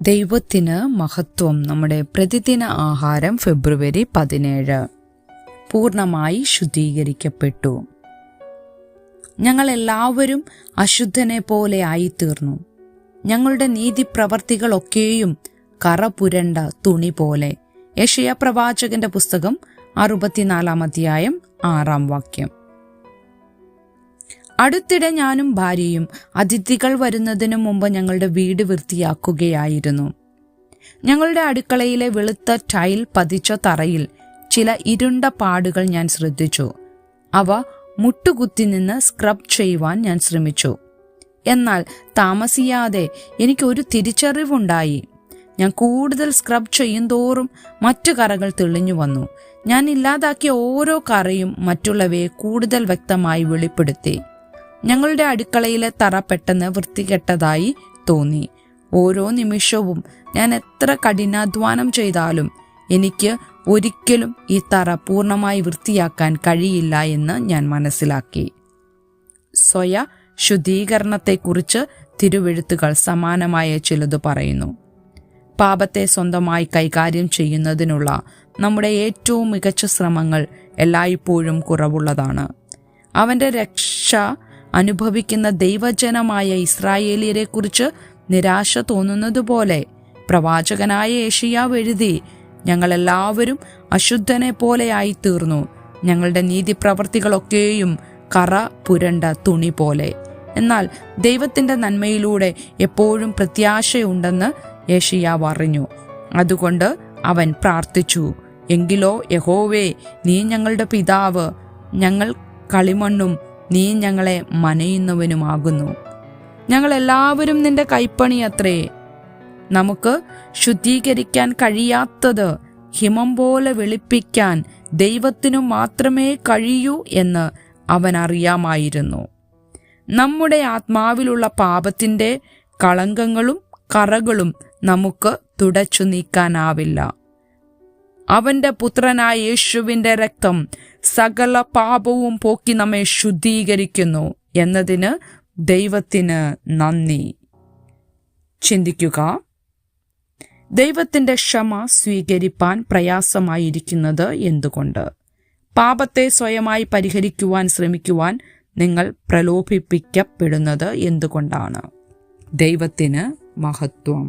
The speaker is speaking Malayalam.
ദൈവത്തിന് മഹത്വം. നമ്മുടെ പ്രതിദിന ആഹാരം ഫെബ്രുവരി 17. പൂർണ്ണമായി ശുദ്ധീകരിക്കപ്പെട്ടു. ഞങ്ങൾ എല്ലാവരും അശുദ്ധനെ പോലെ ആയിത്തീർന്നു. ഞങ്ങളുടെ നീതിപ്രവർത്തികളൊക്കെയും കറ പുരണ്ട തുണി പോലെ. യെശയ്യാ പ്രവാചകന്റെ പുസ്തകം 64 അധ്യായം 6 അടുത്തിടെ ഞാനും ഭാര്യയും അതിഥികൾ വരുന്നതിനു മുമ്പ് ഞങ്ങളുടെ വീട് വൃത്തിയാക്കുകയായിരുന്നു. ഞങ്ങളുടെ അടുക്കളയിലെ വെളുത്ത ടൈൽ പതിച്ച തറയിൽ ചില ഇരുണ്ട പാടുകൾ ഞാൻ ശ്രദ്ധിച്ചു. അവ മുട്ടുകുത്തി നിന്ന് സ്ക്രബ് ചെയ്യുവാൻ ഞാൻ ശ്രമിച്ചു. എന്നാൽ താമസിയാതെ എനിക്കൊരു തിരിച്ചറിവുണ്ടായി. ഞാൻ കൂടുതൽ സ്ക്രബ് ചെയ്യുന്തോറും മറ്റു കറകൾ തെളിഞ്ഞു വന്നു. ഞാൻ ഇല്ലാതാക്കിയ ഓരോ കറയും മറ്റുള്ളവയെ കൂടുതൽ വ്യക്തമായി വെളിപ്പെടുത്തി. ഞങ്ങളുടെ അടുക്കളയിലെ തറ പെട്ടെന്ന് വൃത്തികെട്ടതായി തോന്നി. ഓരോ നിമിഷവും ഞാൻ എത്ര കഠിനാധ്വാനം ചെയ്താലും എനിക്ക് ഒരിക്കലും ഈ തറ പൂർണ്ണമായി വൃത്തിയാക്കാൻ കഴിയില്ല എന്ന് ഞാൻ മനസ്സിലാക്കി. സ്വയ ശുദ്ധീകരണത്തെക്കുറിച്ച് തിരുവെഴുത്തുകൾ സമാനമായ ചിലത് പറയുന്നു. പാപത്തെ സ്വന്തമായി കൈകാര്യം ചെയ്യുന്നതിനുള്ള നമ്മുടെ ഏറ്റവും മികച്ച ശ്രമങ്ങൾ എല്ലായ്പ്പോഴും കുറവുള്ളതാണ്. അവന്റെ രക്ഷ അനുഭവിക്കുന്ന ദൈവജനമായ ഇസ്രായേലിയരെ കുറിച്ച് നിരാശ തോന്നുന്നതുപോലെ പ്രവാചകനായ യെശയ്യാവ് എഴുതി, ഞങ്ങളെല്ലാവരും അശുദ്ധനെ പോലെയായി തീർന്നു. ഞങ്ങളുടെ നീതിപ്രവർത്തികളൊക്കെയും കറ പുരണ്ട തുണി പോലെ. എന്നാൽ ദൈവത്തിന്റെ നന്മയിലൂടെ എപ്പോഴും പ്രത്യാശയുണ്ടെന്ന് യെശയ്യാവ് അറിഞ്ഞു. അതുകൊണ്ട് അവൻ പ്രാർത്ഥിച്ചു, എങ്കിലോ യഹോവേ, നീ ഞങ്ങളുടെ പിതാവ്, ഞങ്ങൾ കളിമണ്ണും നീ ഞങ്ങളെ മനയുന്നവനുമാകുന്നു. ഞങ്ങളെല്ലാവരും നിന്റെ കൈപ്പണിയത്രേ. നമുക്ക് ശുദ്ധീകരിക്കാൻ കഴിയാത്തത് ഹിമം പോലെ വെളുപ്പിക്കാൻ ദൈവത്തിനു മാത്രമേ കഴിയൂ എന്ന് അവൻ അറിയാമായിരുന്നു. നമ്മുടെ ആത്മാവിലുള്ള പാപത്തിന്റെ കളങ്കങ്ങളും കറകളും നമുക്ക് തുടച്ചു നീക്കാനാവില്ല. അവന്റെ പുത്രനായ യേശുവിന്റെ രക്തം സകല പാപവും പോക്കി നമ്മെ ശുദ്ധീകരിക്കുന്നു എന്നതിന് ദൈവത്തിന് നന്ദി. ചിന്തിക്കുക, ദൈവത്തിന്റെ ക്ഷമ സ്വീകരിപ്പാൻ പ്രയാസമായിരിക്കുന്നത് എന്തുകൊണ്ട്? പാപത്തെ സ്വയമായി പരിഹരിക്കുവാൻ ശ്രമിക്കുവാൻ നിങ്ങൾ പ്രലോഭിപ്പിക്കപ്പെടുന്നത് എന്തുകൊണ്ടാണ്? ദൈവത്തിന് മഹത്വം.